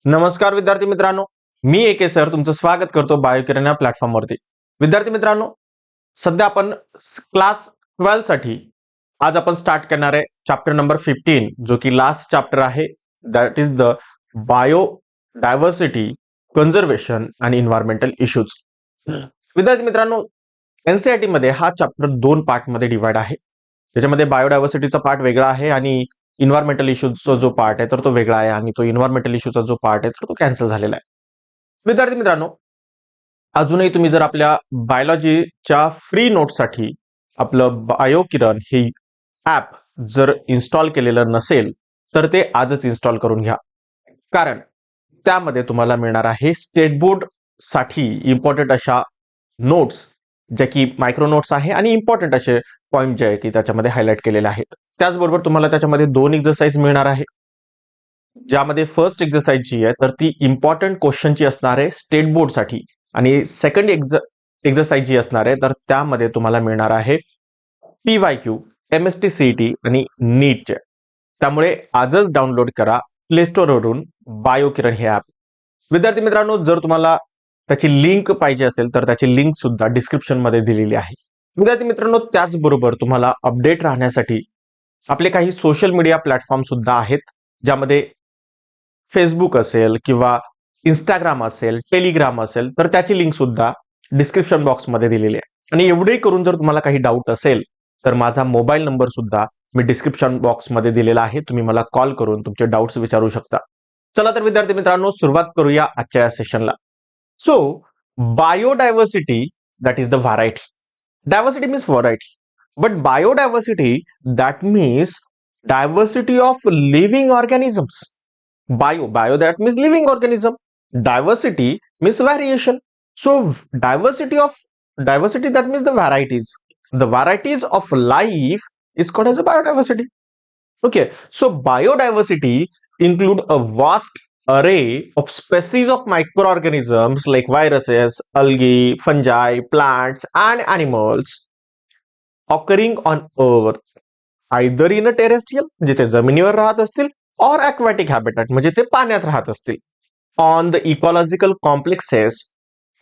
नमस्कार विद्यार्थी मित्रांनो, मी एके सर तुमचं स्वागत करतो बायोकिरण या प्लॅटफॉर्मवरती. विद्यार्थी मित्रांनो, सध्या आपण क्लास 12 साठी आज आपण स्टार्ट करणार आहे चॅप्टर नंबर 15, जो की लास्ट चॅप्टर आहे. That is the bio diversity, conservation आणि इन्व्हायरमेंटल इश्यूज. विद्यार्थी मित्रांनो, एनसीईआरटी मध्ये हा चॅप्टर 2 पार्ट मध्ये डिवाइड आहे. त्याच्यामध्ये बायोडायव्हर्सिटीचा पार्ट वेगळा आहे आणि इन्व्हायरमेंटल इश्यूजचा जो पार्ट आहे तर तो वेगळा आहे, आणि तो इन्व्हायरमेंटल इश्यूचा जो पार्ट आहे तर तो कॅन्सल झालेला आहे. विद्यार्थी मित्रांनो, अजूनही तुम्ही जर आपल्या बायोलॉजीच्या फ्री नोटसाठी आपलं बायोकिरण हे ऍप जर इन्स्टॉल केलेलं नसेल तर ते आजच इन्स्टॉल करून घ्या. कारण त्यामध्ये तुम्हाला मिळणार आहे स्टेट बोर्ड साठी इम्पॉर्टंट अशा नोट्स, ज्या की मायक्रो नोट्स आहे, आणि इम्पॉर्टंट असे पॉईंट जे आहे की त्याच्यामध्ये हायलाइट केलेले आहेत. त्याचबरोबर तुम्हाला त्याच्यामध्ये 2 एक्सरसाइज मिळणार आहे, ज्यामध्ये फर्स्ट एक्सरसाइज जी आहे तर ती इम्पॉर्टंट क्वेश्चनची असणार आहे स्टेट बोर्डसाठी, आणि सेकंड एक्सरसाइज जी असणार आहे तर त्यामध्ये तुम्हाला मिळणार आहे PYQ, MST CET आणि नीटचे. त्यामुळे आजच डाउनलोड करा प्ले स्टोअरवरून बायोकिरण हे ऍप. विद्यार्थी मित्रांनो, जर तुम्हाला त्याची लिंक पाहिजे असेल तर त्याची लिंक सुद्धा डिस्क्रिप्शन मध्ये दिलेली आहे. विद्यार्थी मित्रांनो, त्याचबरोबर तुम्हाला अपडेट राहण्यासाठी आपले काही सोशल मीडिया प्लॅटफॉर्म सुद्धा आहेत, ज्यामध्ये फेसबुक असेल किंवा इंस्टाग्राम असेल, टेलिग्राम असेल, तर त्याची लिंक सुद्धा डिस्क्रिप्शन बॉक्समध्ये दिलेली आहे. आणि एवढे करून जर तुम्हाला काही डाऊट असेल तर माझा मोबाईल नंबर सुद्धा मी डिस्क्रिप्शन बॉक्समध्ये दिलेला आहे. तुम्ही मला कॉल करून तुमचे डाऊट्स विचारू शकता. चला तर विद्यार्थी मित्रांनो, सुरुवात करूया आजच्या या सेशनला. So biodiversity, that is the variety. Diversity means variety, but biodiversity that means diversity of living organisms. Bio that means living organism. Diversity means variation. So diversity that means the varieties. The varieties of life is called as a biodiversity. Okay, so biodiversity include a vast array of species of microorganisms like viruses, algae, fungi, plants, and animals occurring on Earth. Either in a terrestrial, म्हणजे ते जमिनीवर राहत असतील, और अक्वॅटिक habitat, म्हणजे ते पाण्यात राहत असतील, on the ecological complexes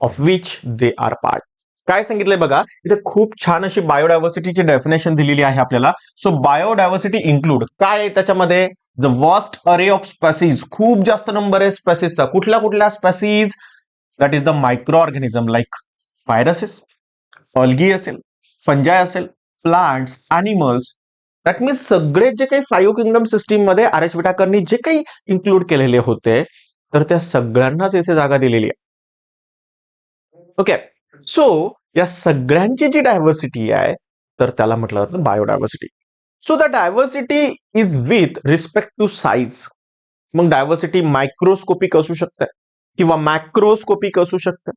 of which they are part. काय सांगितलंय बघा, इथे खूप छान अशी बायोडायव्हर्सिटीची डेफिनेशन दिलेली आहे आपल्याला. सो बायोडायव्हर्सिटी इन्क्लूड काय आहे त्याच्यामध्ये, द वॉस्ट अरे ऑफ स्पेसीज, खूप जास्त नंबर आहे स्पेसीजचा. कुठल्या कुठल्या species, that is the micro organism like viruses, algae असेल, फंजाय असेल, प्लांट्स, अॅनिमल्स. दॅट मीन्स सगळे जे काही 5 किंगडम सिस्टीम मध्ये आर एच विटाकरनी जे काही इन्क्लूड केलेले होते तर त्या सगळ्यांनाच इथे जागा दिलेली आहे. ओके, सो या सगळ्यांची जी डायव्हर्सिटी आहे तर त्याला म्हटलं जातं biodiversity. So the diversity is with respect to size. मग डायव्हर्सिटी मायक्रोस्कोपिक असू शकते किंवा मॅक्रोस्कोपिक असू शकते,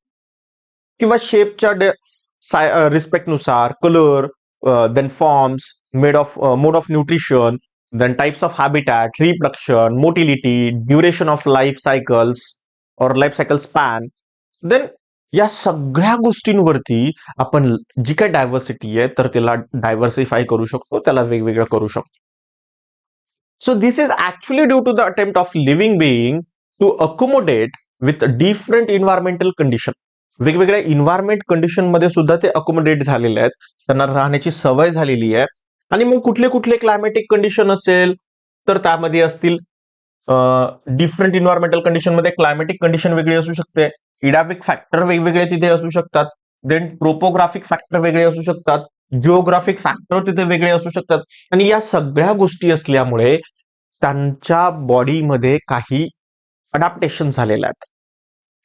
किंवा शेपच्या रिस्पेक्ट नुसार, colour, then forms, mode of nutrition, then types of habitat, reproduction, motility, duration of life cycles or life cycle span. Then या सगळ्या गोष्टींवरती आपण जी काही डायव्हर्सिटी आहे तर त्याला डायव्हर्सिफाय करू शकतो, त्याला वेगवेगळं करू शकतो. So this is actually due to the attempt of living being to accommodate with different environmental condition. वेगवेगळ्या इन्व्हायरमेंट कंडिशन मध्ये सुद्धा ते अकोमोडेट झालेले आहेत, त्यांना राहण्याची सवय झालेली आहे. आणि मग कुठले कुठले क्लायमॅटिक कंडिशन असेल तर त्यामध्ये असतील डिफरंट इन्व्हायरमेंटल कंडिशन मध्ये क्लायमॅटिक कंडिशन वेगळी असू शकते, इडॅपिक फॅक्टर वेगवेगळे तिथे असू शकतात, देन ट्रोपोग्राफिक फॅक्टर वेगळे असू शकतात, जिओग्राफिक फॅक्टर तिथे वेगळे असू शकतात. आणि या सगळ्या गोष्टी असल्यामुळे त्यांच्या बॉडीमध्ये काही अडॅप्टेशन झालेले आहेत,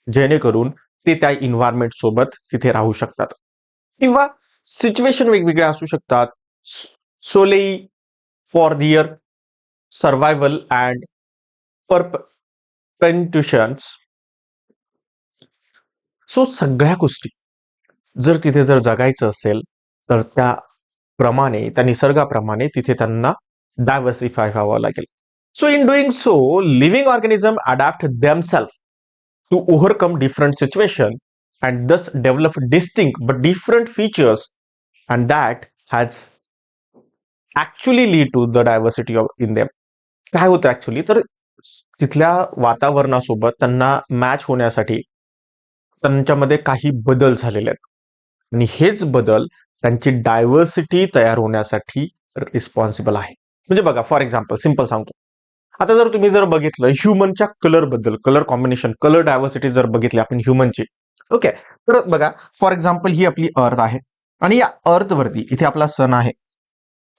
जेणेकरून ते त्या इन्व्हायरमेंट सोबत तिथे राहू शकतात. किंवा सिच्युएशन वेगवेगळ्या असू शकतात, सोलेई for their survival and perpetuations. So सगळ्या गोष्टी जर तिथे जर जगायचं असेल तर त्याप्रमाणे, त्या निसर्गाप्रमाणे तिथे त्यांना डायव्हर्सिफाय व्हावं लागेल. So in doing so living organism adapt themselves to overcome different situation and thus develop distinct but different features, and that has actually lead to the diversity of in them. काय होतं actually, तर तिथल्या वातावरणासोबत त्यांना match होण्यासाठी त्यांच्यामध्ये काही बदल झालेले आहेत आणि हेच बदल त्यांची डायव्हर्सिटी तयार होण्यासाठी रिस्पॉन्सिबल आहे. म्हणजे बघा, फॉर एक्झाम्पल सिंपल सांगतो. आता जर तुम्ही जर बघितलं ह्युमनच्या कलर बद्दल, कलर कॉम्बिनेशन, कलर डायव्हर्सिटी जर बघितली आपण ह्युमनची, ओके, तर बघा फॉर एक्झाम्पल ही आपली अर्थ आहे आणि या अर्थ वरती इथे आपला सन आहे.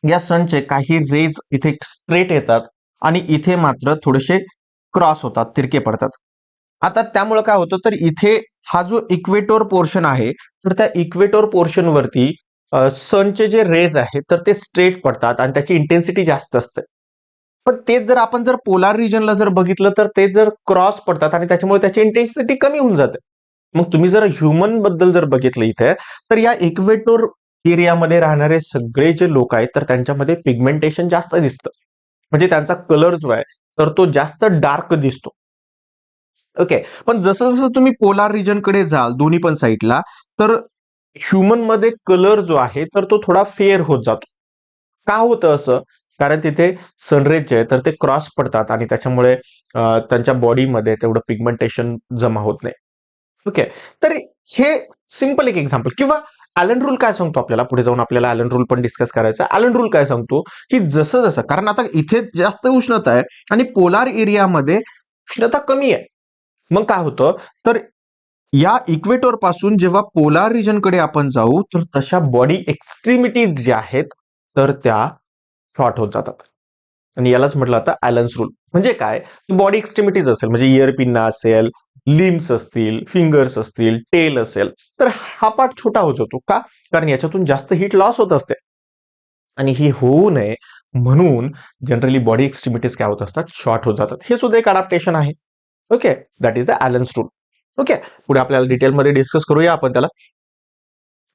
या सनचे काही रेज इथे स्ट्रेट येतात आणि इथे मात्र थोडेसे क्रॉस होतात, तिरके पडतात. आता त्यामुळे काय होतं, तर इथे हा जो इक्वेटोर पोर्शन आहे, तर त्या इक्वेटोर पोर्शन वरती सनचे जे रेज आहेत तर ते स्ट्रेट पडतात आणि त्याची इंटेन्सिटी जास्त असते. पण तेच जर आपण जर पोलार रिजनला जर बघितलं तर ते जर क्रॉस पडतात आणि त्याच्यामुळे त्याची इंटेन्सिटी कमी होऊन जाते. मग तुम्ही जर ह्युमन बद्दल जर बघितलं इथे, तर या इक्वेटोर एरियामध्ये राहणारे सगळे जे लोक आहेत तर त्यांच्यामध्ये पिगमेंटेशन जास्त दिसतं. म्हणजे त्यांचा कलर जो आहे तर तो जास्त डार्क दिसतो. ओके. पण जसं जसं तुम्ही पोलार रिजनकडे जाल दोन्ही पण साईडला, तर ह्युमन मध्ये कलर जो आहे तर तो थोडा फेअर होत जातो. का होतं असं? कारण तिथे सनरेज जे आहे तर ते क्रॉस पडतात आणि त्याच्यामुळे त्यांच्या बॉडीमध्ये तेवढं पिगमेंटेशन जमा होत नाही. ओके. तर हे सिंपल एक एक्झाम्पल. किंवा ॲलन रूल काय सांगतो आपल्याला, पुढे जाऊन आपल्याला ॲलन रूल पण डिस्कस करायचा. ॲलन रूल काय सांगतो, की जसं जसं, कारण आता इथे जास्त उष्णता आहे आणि पोलार एरियामध्ये उष्णता कमी आहे. मग काय होतं, तर या इक्वेटोर पासून जेव्हा पोलार रिजनकडे आपण जाऊ तर तशा बॉडी एक्स्ट्रीमिटीज ज्या आहेत तर त्या शॉर्ट होत जातात. आणि यालाच म्हटलं आता ॲलन्स रूल. म्हणजे काय, बॉडी एक्स्ट्रीमिटीज असेल म्हणजे इयर पिन्ना असेल, लिम्स असतील, फिंगर्स असतील, टेल असेल, तर हा पार्ट छोटा होत जातो. का? कारण याच्यातून जास्त हीट लॉस होत असते आणि ही होऊ नये म्हणून जनरली बॉडी एक्स्ट्रीमिटीज काय होत असतात, शॉर्ट होत जातात. हे सुद्धा एक अडॅप्टेशन आहे. Okay, that is the Allen's rule. Okay, पुढे आपल्याला डिटेलमध्ये डिस्कस करूया आपण त्याला.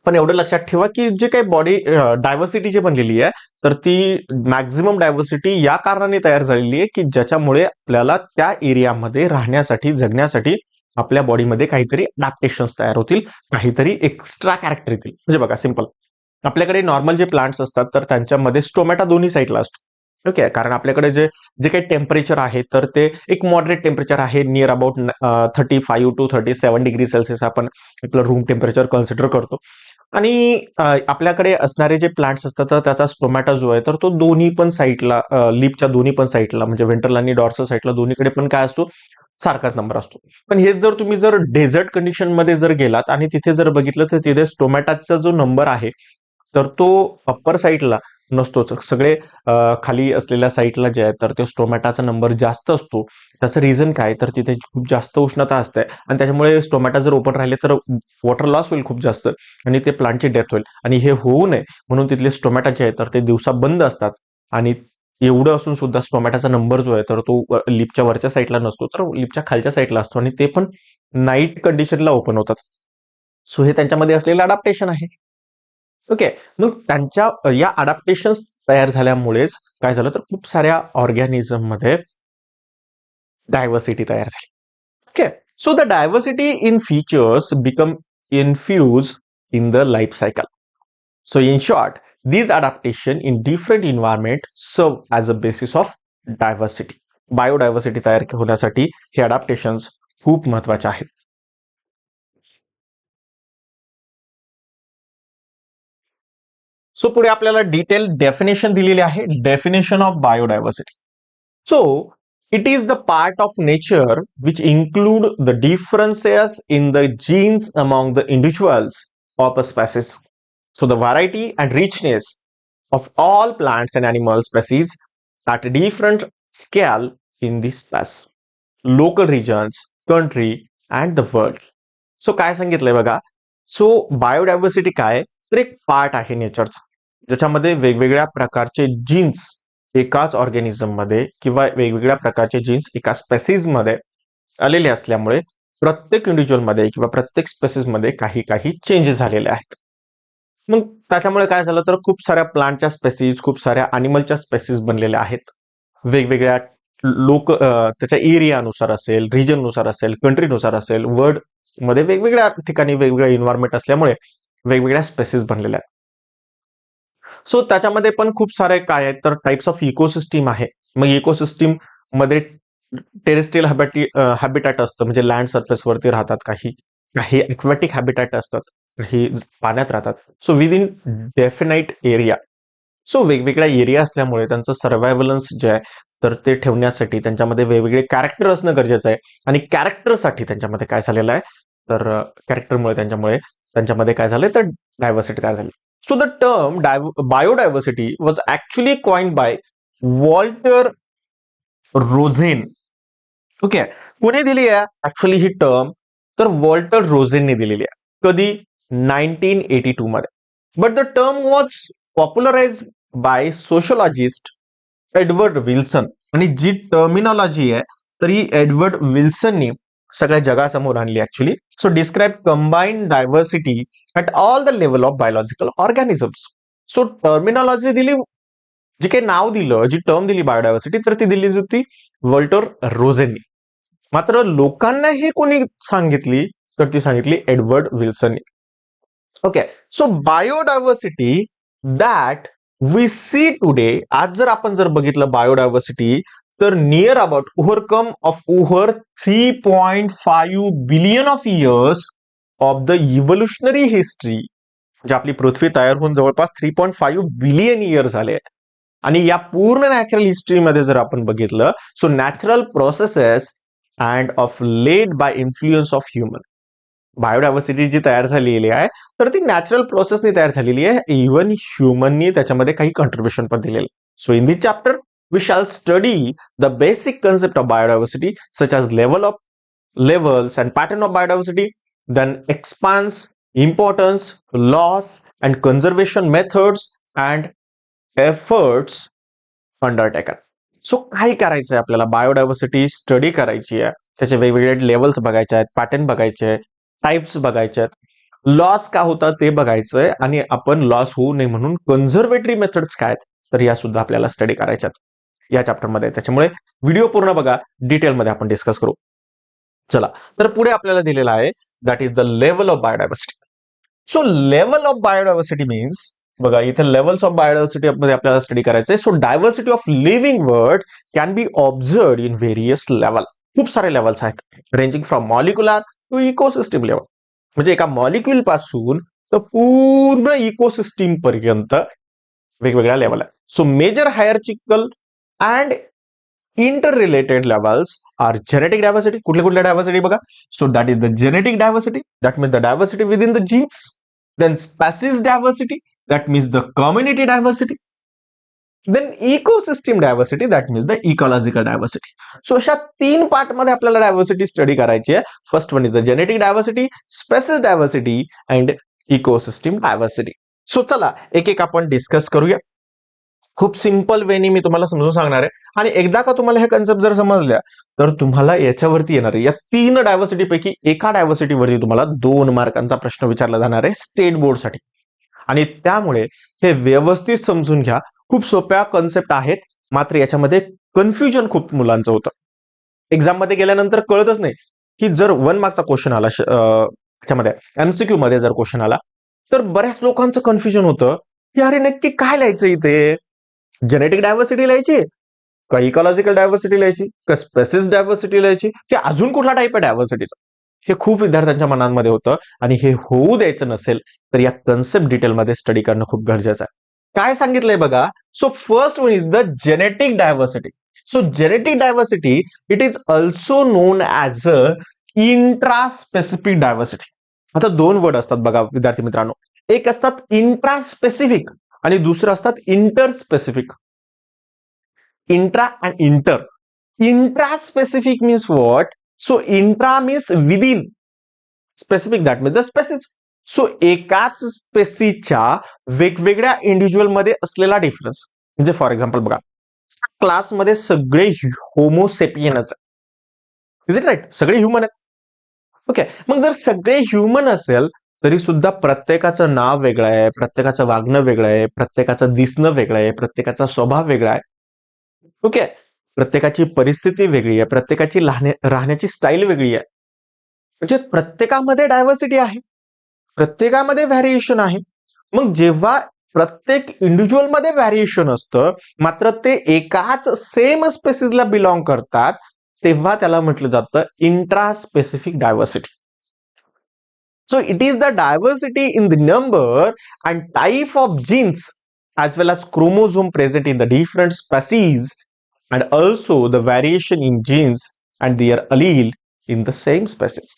पण एवढं लक्षात ठेवा की जे काही बॉडी डायव्हर्सिटी जी बनलेली आहे तर ती मॅक्झिमम डायव्हर्सिटी या कारणाने तयार झालेली आहे की ज्याच्यामुळे आपल्याला त्या एरियामध्ये राहण्यासाठी, जगण्यासाठी आपल्या बॉडीमध्ये काहीतरी अडॅप्टेशन्स तयार होतील, काहीतरी एक्स्ट्रा कॅरेक्टर येतील. म्हणजे बघा सिंपल, आपल्याकडे नॉर्मल जे प्लांट्स असतात तर त्यांच्यामध्ये स्टोमॅटा दोन्ही साईडला असतो. ओके, कारण आपल्याकडे जे जे काही टेम्परेचर आहे तर ते एक मॉडरेट टेम्परेचर आहे, near about 35 to 37 degree Celsius आपण आपलं रूम टेम्परेचर कन्सिडर करतो. आणि आपल्याकडे असणारे जे प्लांट्स असतात तर त्याचा स्टोमॅटा जो आहे तर तो दोन्ही पण साईडला, लिपच्या दोन्ही पण साईडला म्हणजे व्हेंट्रल आणि डॉर्सल साईडला दोन्हीकडे पण काय असतो, सारखाच नंबर असतो. पण हेच जर तुम्ही जर डेझर्ट कंडिशन मध्ये जर गेलात आणि तिथे जर बघितलं तर तिथे स्टोमॅटाचा जो नंबर आहे तर तो अप्पर साईडला नसतोच. सगळे खाली असलेल्या साईडला जे आहे तर तो स्टोमॅटाचा नंबर जास्त असतो. त्याचं रिझन काय, तर तिथे खूप जास्त उष्णता असते आणि त्याच्यामुळे स्टोमॅटा जर ओपन राहिले तर वॉटर लॉस होईल खूप जास्त आणि ते प्लांटची डेथ होईल. आणि हे होऊ नये म्हणून तिथले स्टोमॅटा जे आहे तर ते दिवसा बंद असतात. आणि एवढं असून सुद्धा स्टोमॅटाचा नंबर जो आहे तर तो लिपच्या वरच्या साईडला नसतो तर लिपच्या खालच्या साईडला असतो आणि ते पण नाईट कंडिशनला ओपन होतात. सो हे त्यांच्यामध्ये असलेलं अडॅप्टेशन आहे. ओके. मग त्यांच्या या अडॅप्टेशन्स तयार झाल्यामुळेच काय झालं, तर खूप साऱ्या ऑर्गॅनिझम मध्ये डायव्हर्सिटी तयार झाली. Okay. So the diversity in features become infuse in the life cycle. So in short, these adaptation in different environment serve as a basis of diversity. Biodiversity तयार होण्यासाठी हे अडॅप्टेशन्स खूप महत्वाचे आहेत. सो पुढे आपल्याला डिटेल डेफिनेशन दिलेली आहे. Definition of biodiversity. So it is the part of nature which include the differences in the genes among the individuals of a species. So the variety and richness of all plants and animal species at a different scale in this space, local regions, country and the world. So काय सांगितलंय बघा. So biodiversity काय, तर एक part आहे नेचरचा ज्याच्यामध्ये वेगवेगळ्या प्रकारचे जीन्स एकाच ऑर्गॅनिझम मध्ये किंवा वेगवेगळ्या प्रकारचे जीन्स एका स्पेसिस मध्ये आलेले असल्यामुळे प्रत्येक इंडिव्हिज्युअल मध्ये किंवा प्रत्येक स्पेसिस मध्ये काही काही चेंजेस झालेले आहेत. मग त्याच्यामुळे काय झालं, तर खूप साऱ्या प्लांटच्या स्पेसिस, खूप साऱ्या अॅनिमलच्या स्पेसिस बनलेल्या आहेत. वेगवेगळ्या त्याच्या एरियानुसार असेल, रिजननुसार असेल, कंट्रीनुसार असेल, वर्ल्ड मध्ये वेगवेगळ्या ठिकाणी वेगवेगळ्या इन्व्हायरमेंट असल्यामुळे वेगवेगळ्या स्पेसिस बनलेल्या आहेत. सो त्याच्यामध्ये पण खूप सारे काय आहेत, तर टाइप्स ऑफ इकोसिस्टीम आहे. मग इकोसिस्टीम मध्ये टेरेस्ट्रियल हॅबिटॅट असतं, म्हणजे लँड सरफेसवरती राहतात, काही काही एक्वॅटिक हॅबिटॅट असतात, काही पाण्यात राहतात. So with in definite area. So वेगवेगळ्या एरिया असल्यामुळे त्यांचं सर्व्हायव्हलन्स जे आहे तर ते ठेवण्यासाठी त्यांच्यामध्ये वेगवेगळे कॅरेक्टर असणं गरजेचं आहे. आणि कॅरेक्टरसाठी त्यांच्यामध्ये काय झालेलं आहे, तर कॅरेक्टरमुळे त्यांच्यामध्ये काय झालं तर डायव्हर्सिटी तयार झाली. So the term biodiversity was actually coined by Walter Rosen. Okay, कोणी दिली आहे ऍक्च्युअली ही टर्म, तर वॉल्टर रोझेनने दिलेली आहे. कधी? 1982 मध्ये. But the term was popularise by sociologist Edward Wilson. आणि जी टर्मिनॉलॉजी आहे तर ही एडवर्ड विल्सननी सगळ्या जगासमोर आणली actually. So describe combined diversity at all the level of biological organisms. So terminology दिली, जे काही नाव दिलं, जी टर्म दिली बायोडायव्हर्सिटी, तर ती दिली होती वॉल्टर रोझेननी. मात्र लोकांना हे कोणी सांगितली, तर ती सांगितली एडवर्ड विल्सननी. Okay, so biodiversity that we see today, आज जर आपण बघितलं बायोडायव्हर्सिटी, तर near about overcome of over 3.5 billion of years of the evolutionary history. म्हणजे आपली पृथ्वी तयार होऊन जवळपास 3.5 बिलियन इयर झाले. आणि या पूर्ण नॅचरल हिस्ट्रीमध्ये जर आपण बघितलं, so natural processes and of led by influence of human. Biodiversity जी तयार झालेली आहे तर ती नॅचरल प्रोसेसनी तयार झालेली आहे. इव्हन ह्युमननी त्याच्यामध्ये काही कॉन्ट्रीब्युशन पण दिलेलं. So in this chapter we shall study the basic concept of biodiversity such as levels and pattern of biodiversity, then expands importance, loss and conservation methods and efforts undertaken. So काय करायचंय आपल्याला, biodiversity study करायची आहे, त्याचे वेगवेगळे levels बघायचे आहेत, pattern बघायचे आहेत, टाइप्स बघायचे आहेत, लॉस का होता ते बघायचंय, आणि आपण लॉस होऊ नये म्हणून कन्झर्वेटरी मेथड्स काय आहेत तर या सुद्धा आपल्याला स्टडी करायच्यात या चॅप्टरमध्ये. त्याच्यामुळे व्हिडिओ पूर्ण बघा, डिटेलमध्ये आपण डिस्कस करू. चला, तर पुढे आपल्याला दिलेला आहे that is the level of biodiversity. So level of biodiversity means, बघा इथे लेवल्स ऑफ बायोडायव्हर्सिटी मध्ये आपल्याला स्टडी करायचंय. So diversity of living world can be observed in various level. खूप सारे लेवल्स आहेत, ranging from molecular to ecosystem level. म्हणजे एका मॉलिक्युल पासून तर पूर्ण इकोसिस्टीम पर्यंत वेगवेगळ्या लेवल आहे. So major hierarchical and interrelated levels are genetic diversity. कुठल्या diversity बघा. So that is the genetic diversity, that means the diversity within the genes. Then species diversity, that means the community diversity. Then ecosystem diversity, that means the ecological diversity. So अशा 3 part मध्ये आपल्याला diversity study करायची आहे. First one is the genetic diversity, species diversity and ecosystem diversity. So चला एक एक आपण discuss करूया. खूप सिंपल वेनी मी तुम्हाला समजून सांगणार आहे. आणि एकदा का तुम्हाला हे कन्सेप्ट जर समजल्या तर तुम्हाला याच्यावरती येणार आहे, या 3 डायव्हर्सिटी पैकी एका डायव्हर्सिटीवरती तुम्हाला 2 मार्कांचा प्रश्न विचारला जाणार आहे स्टेट बोर्डसाठी. आणि त्यामुळे हे व्यवस्थित समजून घ्या. खूप सोप्या कन्सेप्ट आहेत, मात्र याच्यामध्ये कन्फ्युजन खूप मुलांचं होतं. एक्झाम मध्ये गेल्यानंतर कळतच नाही की जर 1 मार्कचा क्वेश्चन आला त्याच्यामध्ये एमसीक्यू मध्ये जर क्वेश्चन आला तर बऱ्याच लोकांचं कन्फ्युजन होतं की अरे नक्की काय लिहायचं इथे, जेनेटिक डायव्हर्सिटी लिहायची का इकॉलॉजिकल डायव्हर्सिटी लिहायची का स्पेसिस डायव्हर्सिटी लिहायची की अजून कुठला टाईप आहे डायव्हर्सिटीचा. हे खूप विद्यार्थ्यांच्या मनांमध्ये होतं आणि हे होऊ द्यायचं नसेल तर या कन्सेप्ट डिटेलमध्ये स्टडी करणं खूप गरजेचं आहे. काय सांगितलंय बघा. So first one is the genetic diversity. So genetic diversity it is also non as a intraspecific diversity. आता 2 वर्ड असतात बघा विद्यार्थी मित्रांनो, एक असतात इंट्रास्पेसिफिक आणि दुसरं असतात interspecific. Intra and inter. Intraspecific means what. So intra means within, specific that means the species. So एकाच स्पेसीच्या वेगवेगळ्या इंडिव्हिज्युअल मध्ये असलेला डिफरन्स. म्हणजे फॉर एक्झाम्पल बघा, क्लासमध्ये सगळे होमोसेपियनच आहे, इज इट राईट, सगळे ह्युमन आहेत. ओके, मग जर सगळे ह्युमन असेल तरी सुद्धा प्रत्येकाचं नाव वेगळं आहे, प्रत्येकाचं वागणं वेगळं आहे, प्रत्येकाचं दिसणं वेगळं आहे, प्रत्येकाचा स्वभाव वेगळा आहे. ओके, प्रत्येकाची परिस्थिती वेगळी आहे, प्रत्येकाची राहण्याची स्टाईल वेगळी आहे. म्हणजे प्रत्येकामध्ये डायव्हर्सिटी आहे, प्रत्येकामध्ये व्हॅरिएशन आहे. मग जेव्हा प्रत्येक इंडिव्हिज्युअल मध्ये व्हॅरिएशन असतं, मात्र ते एकाच सेम स्पेसिसला बिलॉंग करतात, तेव्हा त्याला म्हटलं जातं intraspecific diversity. So it is the diversity in the number and type of genes as well as chromosome present in the different species, and also the variation in genes and their allele in the same species.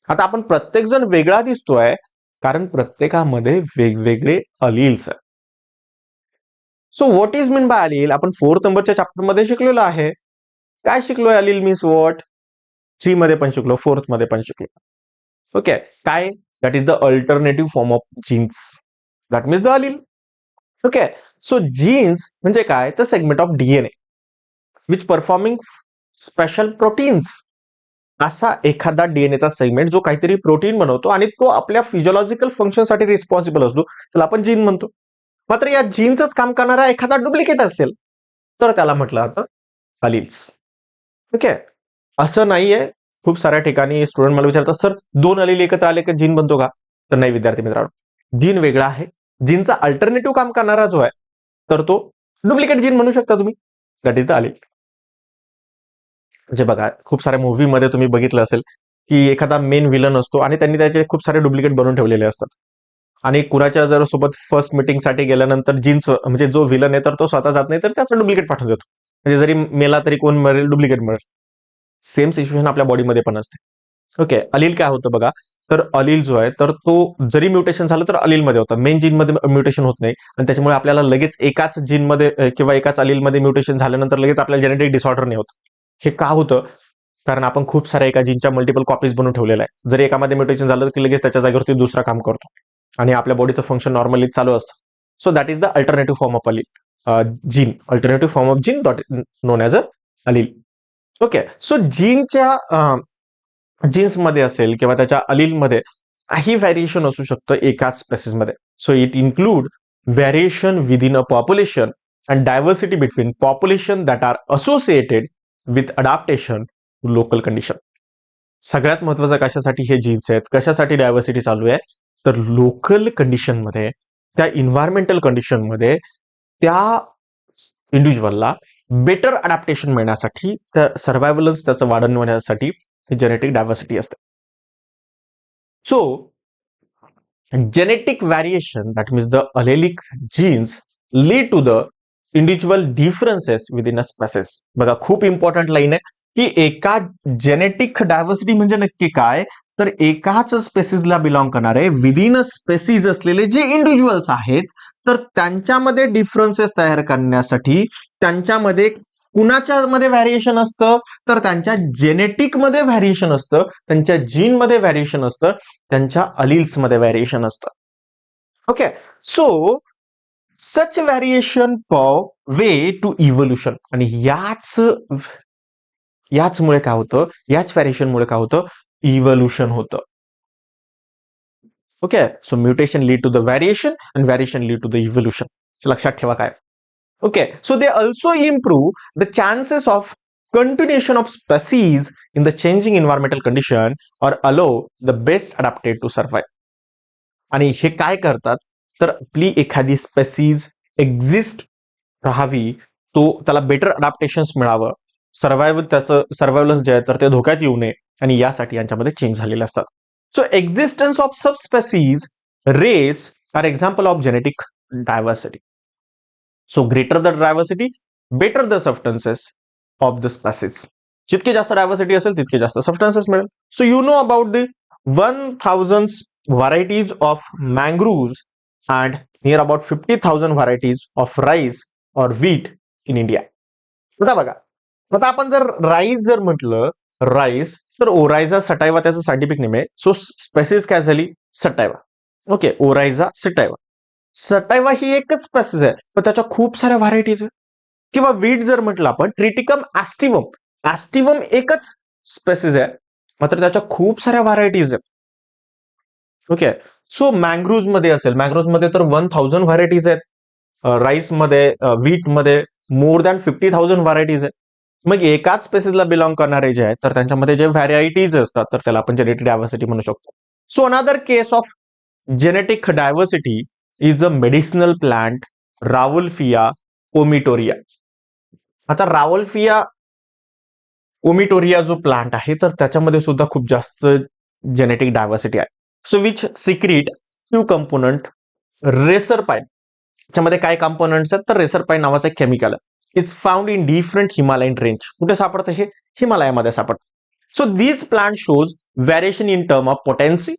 आता आपण प्रत्येक जण वेगळा दिसतोय कारण प्रत्येकामध्ये वेगवेगळे alleles आहेत. So what is mean by allele आपण 4th नंबरच्या चॅप्टर मध्ये शिकलेलो आहे. काय शिकलोय अलील मीन्स व्हॉट? 3 मध्ये पण शिकलो, 4th मध्ये पण शिकलो. ओके, काय? That is the alternative form of genes, that means the allele. Okay, so genes म्हणजे काय? तर segment of DNA which performing special proteins. असा एखादा डीएनएचा सेगमेंट जो काहीतरी प्रोटीन बनवतो आणि तो आपल्या फिजिओलॉजिकल फंक्शनसाठी रिस्पॉन्सिबल असतो, त्याला आपण जीन म्हणतो. मात्र या जीनचंच काम करणारा एखादा डुप्लिकेट असेल तर त्याला म्हटलं जातं अलील्स. ओके, असं नाहीये. खूप साऱ्या ठिकाणी स्टुडंट मला विचारतात, सर 2 अलील एकत्र आले की जीन बनतो का? तर नाही विद्यार्थी मित्रांनो, जीन वेगळा आहे. जीनचा अल्टरनेटिव्ह काम करणारा जो आहे तर तो डुप्लिकेट जीन म्हणू शकता तुम्ही, दॅट इज द अलील. म्हणजे बघा, खूप साऱ्या मूव्हीमध्ये तुम्ही बघितलं असेल की एखादा मेन विलन असतो आणि त्यांनी त्याचे खूप सारे डुप्लिकेट बनवून ठेवलेले असतात. आणि कुणाच्या जर सोबत फर्स्ट मीटिंगसाठी गेल्यानंतर जीन्स म्हणजे जो विलन आहे तर तो स्वतः जात नाही तर त्याचं डुप्लिकेट पाठवून देतो. म्हणजे जरी मेला तरी कोण मरेल, डुप्लिकेट मिळेल. सेम सिच्युएशन आपल्या बॉडीमध्ये पण असते. ओके, अलील काय होतं बघा, तर अलील जो आहे तर तो जरी म्युटेशन झालं तर अलीलमध्ये होतं, मेन जीनमध्ये म्युटेशन होत नाही. आणि त्याच्यामुळे आपल्याला लगेच एकाच जीनमध्ये किंवा एकाच अलीलमध्ये म्युटेशन झाल्यानंतर लगेच आपल्याला जेनेटिक डिसऑर्डर नाही होत. हे का होतं? कारण आपण खूप साऱ्या एका जीनच्या मल्टिपल कॉपीज बनवून ठेवलेल्या आहे. जरी एकामध्ये म्युटेशन झालं की लगेच त्याच्या जागेवरती दुसरा काम करतो आणि आपल्या बॉडीचं फंक्शन नॉर्मली चालू असतं. So that is the alternative form of allele, gene. Alternative form of gene dot known as a allele. Okay, so जीनच्या जीन्समध्ये असेल किंवा त्याच्या अलीलमध्ये काही व्हॅरिएशन असू शकतं एकाच स्पेसिसमध्ये. So it include variation within a population and diversity between population that are associated with adaptation to local condition. सगळ्यात महत्वाचं कशासाठी हे जीन्स आहेत, कशासाठी डायव्हर्सिटी चालू आहे, तर लोकल कंडिशनमध्ये, त्या इन्व्हायरमेंटल कंडिशनमध्ये त्या इंडिव्हिज्युअलला बेटर अडॅप्टेशन मिळण्यासाठी, त्या सर्व्हायव्हलन्स त्याचं वाढवण्यासाठी जेनेटिक डायव्हर्सिटी असते. So genetic variation, that means the allelic genes, lead to the individual differences within a species. बघा, खूप इम्पॉर्टंट लाईन आहे की एका जेनेटिक डायव्हर्सिटी म्हणजे नक्की काय, तर एकाच स्पेसिसला बिलॉंग करणारे विदिन अ स्पेसिस असलेले जे इंडिव्हिज्युअल्स आहेत तर त्यांच्यामध्ये डिफरन्सेस तयार करण्यासाठी त्यांच्यामध्ये कुणाच्या मध्ये व्हॅरिएशन असतं, तर त्यांच्या जेनेटिक मध्ये व्हॅरिएशन असतं, त्यांच्या जीन मध्ये व्हॅरिएशन असतं, त्यांच्या अलील्स मध्ये व्हॅरिएशन असतं. Okay, so such variation pave way to evolution. आणि याचमुळे काय होतं, याच व्हॅरिएशनमुळे काय होतं, इव्होल्युशन होतं. Okay, so mutation lead to the variation and variation lead to the evolution. लक्षात ठेवा काय. Okay, so they also improve the chances of continuation of species in the changing environmental condition or allow the best adapted to survive. आणि हे काय करतात, तर आपली एखादी स्पेसीज एक्झिस्ट राहावी, तो त्याला बेटर अडॅप्टेशन्स मिळावं, त्याचं सर्व्हायव्हलन्स जे आहे तर ते धोक्यात येऊ नये, आणि यासाठी यांच्यामध्ये चेंज झालेले असतात. So existence of subspecies race are example of genetic diversity. So greater the diversity, better the substances of the species. जितकी जास्त डायव्हर्सिटी असेल तितके जास्त सबस्टन्सेस मिळेल. So you know about the 1000 varieties of mangroves and near about 50,000 varieties of rice or wheat in India. बघा, आता आपण जर राईस जर म्हटलं, राईस तर ओरायझा सटायवा त्याचं सायंटिफिक नेम आहे. सो स्पेसिस काय झाली, सटायवा. ओके, ओरायझा सटायवा. सटायवा ही एकच स्पेसिस आहे पण त्याच्या खूप साऱ्या व्हरायटीज आहेत. किंवा वीट जर म्हटलं आपण, ट्रिटिकम ऍस्टिवम, ऍस्टिवम एकच स्पेसिस आहे मात्र त्याच्या खूप साऱ्या व्हरायटीज आहेत. ओके, सो मँग्रोव्ज मध्ये असेल, मँग्रोव्ज मध्ये तर 1000 व्हरायटीज आहेत. राईस मध्ये, व्हीट मध्ये मोर दॅन 50,000 व्हरायटीज आहेत. मग एकाच स्पेसिसला बिलॉंग करणारे जे आहेत तर त्यांच्यामध्ये जे व्हरायटीज असतात तर त्याला आपण जेनेटिक डायव्हर्सिटी म्हणू शकतो. So another case of genetic diversity is a medicinal plant Rauvolfia vomitoria. आता रावुल्फिया ओमिटोरिया जो प्लांट आहे तर त्याच्यामध्ये सुद्धा खूप जास्त जेनेटिक डायव्हर्सिटी आहे. So which secrete few component reserpine. त्याच्यामध्ये काय कंपोनंट्स आहेत तर रेसरपाइन नावाचं एक केमिकल आहे. It's found in different Himalayan range. कुठे सापडतं हे? हिमालयामध्ये सापडतं. So these plant shows variation in term of potency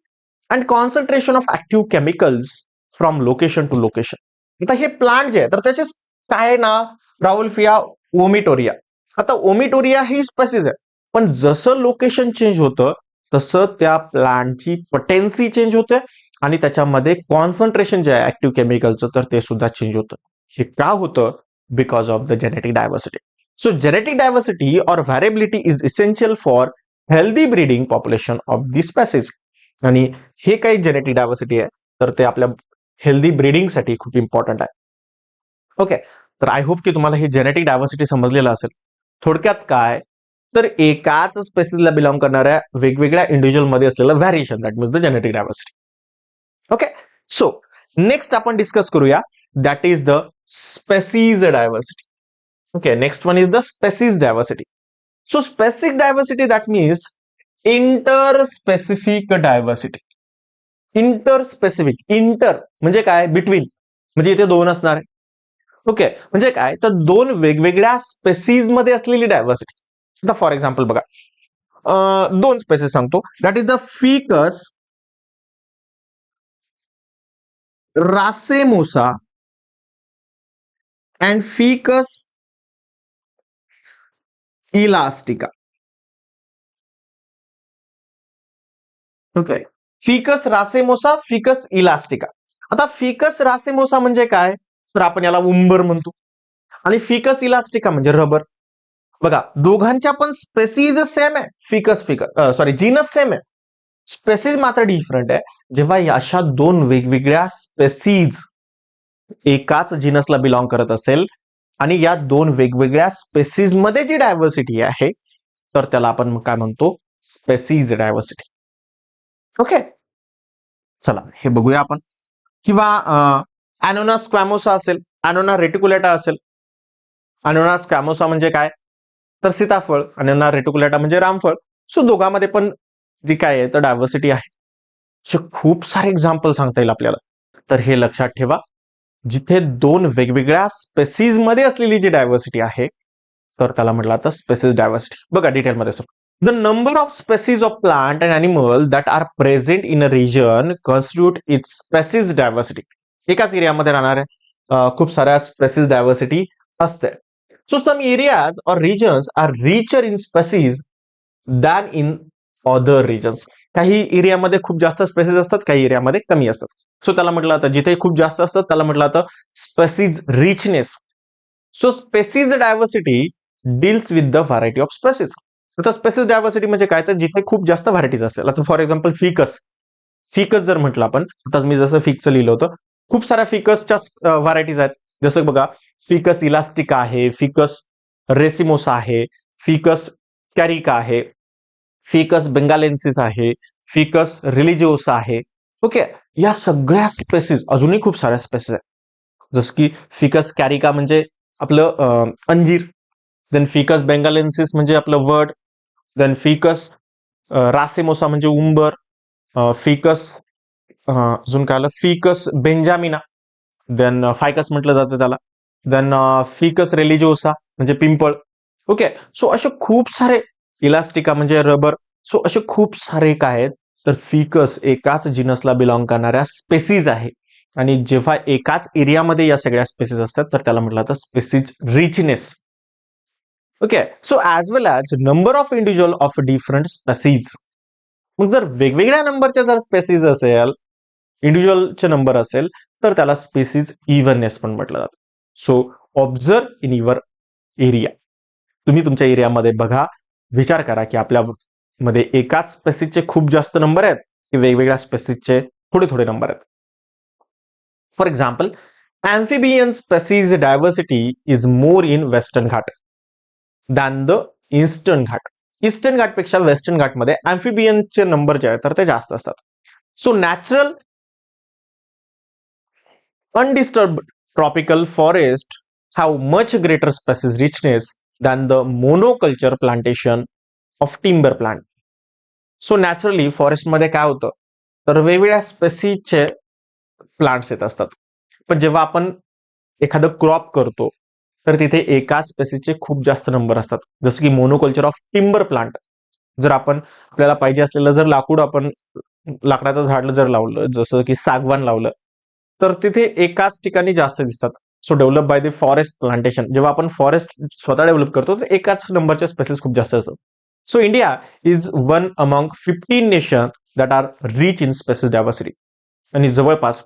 and concentration of active chemicals from location to location. आता हे प्लांट जे आहे तर त्याचे काय ना राहुलफिया ओमिटोरिया. आता ओमिटोरिया ही स्पेसिस आहे, पण जसं लोकेशन चेंज होतं तसं त्या प्लांटची पोटेन्सी चेंज होते आणि त्याच्यामध्ये कॉन्सन्ट्रेशन जे आहे ऍक्टिव्ह केमिकलचं तर ते सुद्धा चेंज होतं. हे का होतं? Because of the genetic diversity. So genetic diversity और variability is essential for healthy breeding population of the species. आणि हे काही जेनेटिक डायव्हर्सिटी आहे तर ते आपल्या हेल्दी ब्रीडिंगसाठी खूप इम्पॉर्टंट आहे. ओके, तर आय होप की तुम्हाला ही जेनेटिक डायव्हर्सिटी समजलेलं असेल. थोडक्यात काय तर एकाच स्पेसिसला बिलॉंग करणाऱ्या वेगवेगळ्या इंडिव्हिज्युअल मध्ये असलेलं variation, that means the genetic diversity. Okay, so next आपण डिस्कस करूया, that is the species diversity. Okay, next one is the species diversity. So specific diversity that means inter specific diversity. Inter specific, inter म्हणजे काय? Between, म्हणजे इथे दोन असणार आहे. Okay, म्हणजे काय तर दोन वेगवेगळ्या स्पेसीज मध्ये असलेली डायव्हर्सिटी. आता फॉर एक्झाम्पल बघा, दोन स्पेसीज सांगतो, that is the Ficus racemosa and Ficus elastica. Okay, Ficus racemosa, Ficus elastica. आता फिकस रासेमोसा म्हणजे काय तर आपण याला उंबर म्हणतो, आणि फिकस इलास्टिका म्हणजे रबर. बघा, दोघांच्या पण स्पेसीज सेम आहे. जीनस सेम आहे, स्पेसीज मात्र डिफरंट आहे. जेव्हा अशा दोन वेगवेगळ्या स्पेसीज एकाच जिनसला बिलॉंग करत असेल आणि या दोन वेगवेगळ्या स्पेसीज मध्ये जी डायव्हर्सिटी आहे तर त्याला आपण काय म्हणतो? Species diversity. ओके, चला हे बघूया आपण. किंवा अॅनोना स्क्वॅमोसा असेल, अॅनोना रेटिकुलेटा असेल. अॅनोना स्क्वॅमोसा म्हणजे काय तर सीताफळ, अॅनोना रेटिकुलेटा म्हणजे रामफळ. सो दोघांमध्ये पण जी काय आहे तर डायव्हर्सिटी आहे. खूप सारे एक्झाम्पल सांगता येईल आपल्याला. तर हे लक्षात ठेवा, जिथे दोन वेगवेगळ्या स्पेसीज मध्ये असलेली जी डायव्हर्सिटी आहे तर त्याला म्हटलं आता स्पेसीज डायव्हर्सिटी. बघा डिटेलमध्ये sir, the number of species of plant and animal that are present in a region constitute its species diversity. एकाच एरियामध्ये राहणाऱ्या खूप साऱ्या स्पेसीज डायव्हर्सिटी असते. सो सम एरियाज और regions are richer in species than in other regions. काही एरियामध्ये खूप जास्त स्पेसीज असतात, काही एरियामध्ये कमी असतात. सो त्याला म्हटलं आता जिथे खूप जास्त असतात त्याला म्हटलं आता species richness. So species diversity deals with the variety of species. आता स्पेसीज डायव्हर्सिटी म्हणजे काय तर जिथे खूप जास्त व्हरायटीज असेल. आता फॉर एक्झाम्पल फिकस, फिकस जर म्हटलं आपण, आता मी जसं फिकचं लिहिलं होतं, खूप साऱ्या फिकसच्या व्हरायटीज आहेत. जसं बघा, फिकस इलास्टिका आहे, फिकस रेसिमोसा आहे, फिकस कॅरिका आहे, फिकस बेंगालेन्सिस आहे, फिकस रिलिजिओसा आहे. ओके, या सगळ्या स्पेसीज, अजूनही खूप साऱ्या स्पेसीज आहेत. जसं की फिकस कॅरिका म्हणजे आपलं अंजीर, देन फिकस बेंगालेन्सिस म्हणजे आपलं वड, देन फिकस रासेमोसा म्हणजे उंबर, फिकस अजून काय आलं, फिकस बेंजामिना, देन फायकस म्हटलं जातं त्याला, देन फिकस रेलिजिओसा म्हणजे पिंपळ. ओके, सो असे खूप सारे, इलास्टिका म्हणजे रबर. सो असे खूप सारे काय आहेत तर फिकस एकाच जिनसला बिलॉंग करणाऱ्या स्पेसीज आहे. आणि जेव्हा एकाच एरियामध्ये या सगळ्या स्पेसीज असतात तर त्याला म्हटलं जातं species richness. Okay, so as well as number of individual of different species. मग जर वेगवेगळ्या नंबरच्या जर स्पेसीज असेल, इंडिव्हिज्युअलचे नंबर असेल तर त्याला स्पेसीज इव्हननेस पण म्हटलं जातं. So observe in your area. तुम्ही तुमच्या एरियामध्ये बघा, विचार करा की आपल्या मध्ये एकाच स्पेसीजचे खूप जास्त नंबर आहेत की वेगवेगळ्या स्पेसीजचे थोडे थोडे नंबर आहेत. For example, amphibian species diversity is more in western Ghat than the eastern Ghat. Eastern घाटपेक्षा वेस्टर्न घाटमध्ये अँफिबियनचे नंबर जे आहेत तर ते जास्त असतात. So natural undisturbed tropical forest have much greater species richness than the monoculture plantation of timber plant. So naturally फॉरेस्टमध्ये काय होतं, तर वेगवेगळ्या स्पेसीजचे प्लांट्स येत असतात. पण जेव्हा आपण एखादं क्रॉप करतो तर तिथे एकाच स्पेसीजचे खूप जास्त नंबर असतात, जसं की मोनोकल्चर ऑफ टिंबर प्लांट. जर आपण आपल्याला पाहिजे असलेलं जर लाकूड आपण लाकडाचं झाड जर लावलं, जसं की सागवान लावलं, तर तिथे एकाच ठिकाणी जास्त दिसतात. So develop by the forest plantation. जेव्हा आपण फॉरेस्ट स्वतः डेव्हलप करतो तर एकाच नंबरच्या स्पेसिस खूप जास्त असतात. So India is one among 15 nation that are rich in species diversity. आणि जवळपास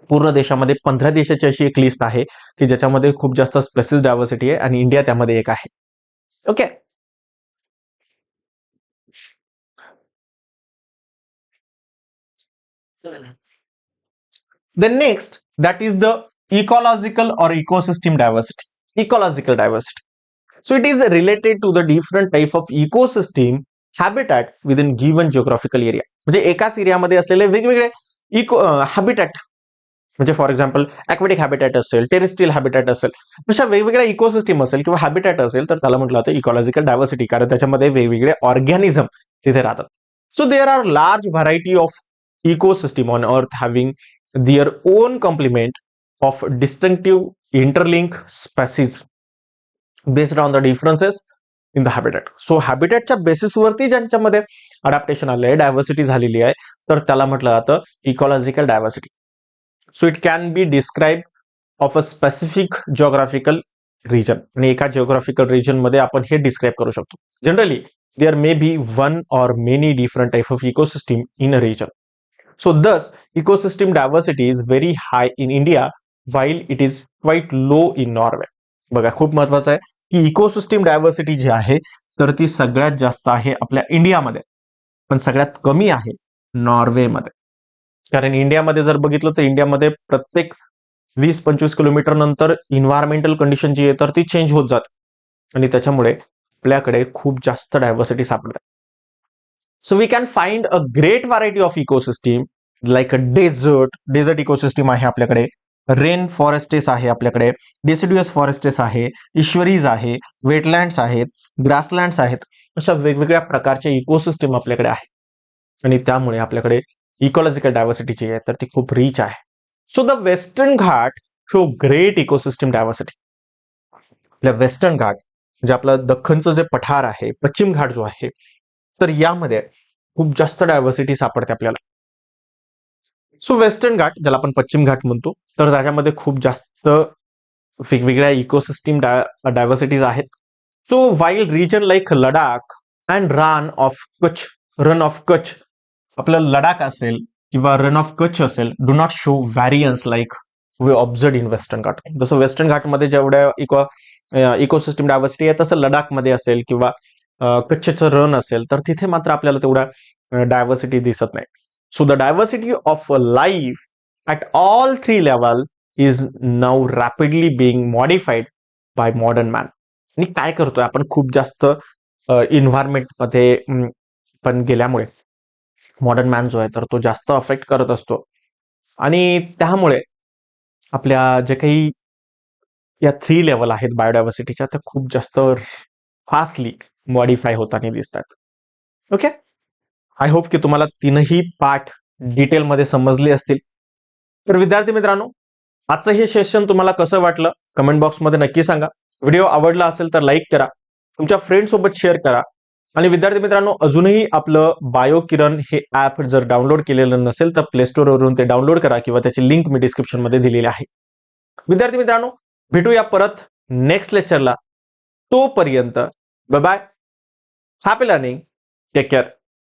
पूर्ण देशामध्ये 15 देशाची अशी एक लिस्ट आहे की ज्याच्यामध्ये खूप जास्त स्पेसिस डायव्हर्सिटी आहे आणि इंडिया त्यामध्ये एक आहे. Okay. Then next, that is the ecological or ecosystem diversity. Ecological diversity. So it is related to the different type of ecosystem habitat within given geographical area. म्हणजे एकाच एरियामध्ये असलेले वेगवेगळे इको हॅबिटॅट, म्हणजे फॉर एक्झाम्पल ॲक्वेटिक हॅबिटॅट असेल, terrestrial habitat असेल, अशा वेगवेगळ्या इकोसिस्टीम असेल किंवा हॅबिटॅट असेल तर त्याला म्हटलं जातं इकॉलॉजिकल डायव्हर्सिटी, कारण त्याच्यामध्ये वेगवेगळे ऑर्गॅनिझम तिथे राहतात. So there are large variety of ecosystem on earth having their own complement of distinctive interlink species based on the differences in the habitat. So habitatच्या बेसिसवरती ज्यांच्यामध्ये अडॅप्टेशन आले आहे, डायव्हर्सिटी झालेली आहे, तर त्याला म्हटलं जातं ecological diversity. So it can be describe of a specific geographical region. आणि एका जिओग्राफिकल रिजन मध्ये आपण हे डिस्क्राईब करू शकतो. Generally there may be one or many different type of ecosystem in a region. So thus, ecosystem diversity is very high in India while it is quite low in Norway. बघा, खूप महत्वाचं आहे की ecosystem diversity जी आहे तर ती सगळ्यात जास्त आहे आपल्या इंडियामध्ये, पण सगळ्यात कमी आहे नॉर्वेमध्ये. कारण इंडियामध्ये जर बघितलं तर इंडियामध्ये प्रत्येक 20-25 किलोमीटर नंतर इन्व्हायरमेंटल कंडिशन जी आहे तर ती चेंज होत जाते आणि त्याच्यामुळे आपल्याकडे खूप जास्त डायव्हर्सिटी सापडते. So we can find a great variety of ecosystem like a desert ecosystem आहे आपल्याकडे, रेन फॉरेस्टेस आहे आपल्याकडे, डेसिड्युअस फॉरेस्टेस आहे, इश्वरीज आहे, वेटलँड्स आहेत, ग्रासलँड्स आहेत. अशा वेगवेगळ्या प्रकारचे इकोसिस्टीम आपल्याकडे आहे आणि त्यामुळे आपल्याकडे इकॉलॉजिकल डायव्हर्सिटी जी आहे तर ती खूप रिच आहे. So the western Ghat show great ecosystem diversity. आपल्या वेस्टर्न घाट म्हणजे आपलं दख्खनचं जे पठार आहे, पश्चिम घाट जो आहे, तर यामध्ये खूप जास्त डायव्हर्सिटी सापडते आपल्याला. सो वेस्टर्न घाट ज्याला आपण पश्चिम घाट म्हणतो, तर त्याच्यामध्ये खूप जास्त वेगवेगळ्या इकोसिस्टीम डायव्हर्सिटीज आहेत. So while region like Ladakh and Rann of Kutch, आपलं लडाख असेल किंवा रन ऑफ कच्छ असेल, do not show variance like we observe in western Ghat. जसं वेस्टर्न घाटमध्ये जेवढ्या इकोसिस्टीम डायव्हर्सिटी आहे तसं लडाखमध्ये असेल किंवा कच्छचं रन असेल तर तिथे मात्र आपल्याला तेवढा डायव्हर्सिटी दिसत नाही. So the diversity of life at all 3 level is now rapidly being modified by modern man. आणि काय करतोय आपण, खूप जास्त इन्व्हायरमेंटमध्ये पण गेल्यामुळे मॉडर्न मॅन जो आहे तर तो जास्त अफेक्ट करत असतो आणि त्यामुळे आपल्या जे काही या 3 लेवल आहेत बायोडायव्हर्सिटीच्या त्या खूप जास्त फास्टली मॉडिफाय होताना दिसतात. ओके, आय होप की तुम्हाला तीनही पार्ट डिटेलमध्ये समजले असतील. तर विद्यार्थी मित्रांनो, आजचं हे सेशन तुम्हाला कसं वाटलं कमेंट बॉक्समध्ये नक्की सांगा. व्हिडिओ आवडला असेल तर लाईक करा, तुमच्या फ्रेंड सोबत शेअर करा. आणि विद्यार्थी मित्रांनो, अजूनही आपलं बायोकिरण हे ऍप जर डाउनलोड केलेलं नसेल तर प्ले स्टोर वरून ते डाउनलोड करा किंवा त्याची लिंक मी डिस्क्रिप्शन मध्ये दिलेली आहे. विद्यार्थी मित्रांनो, भेटूया परत नेक्स्ट लेक्चरला. तोपर्यंत bye bye, happy learning, take care.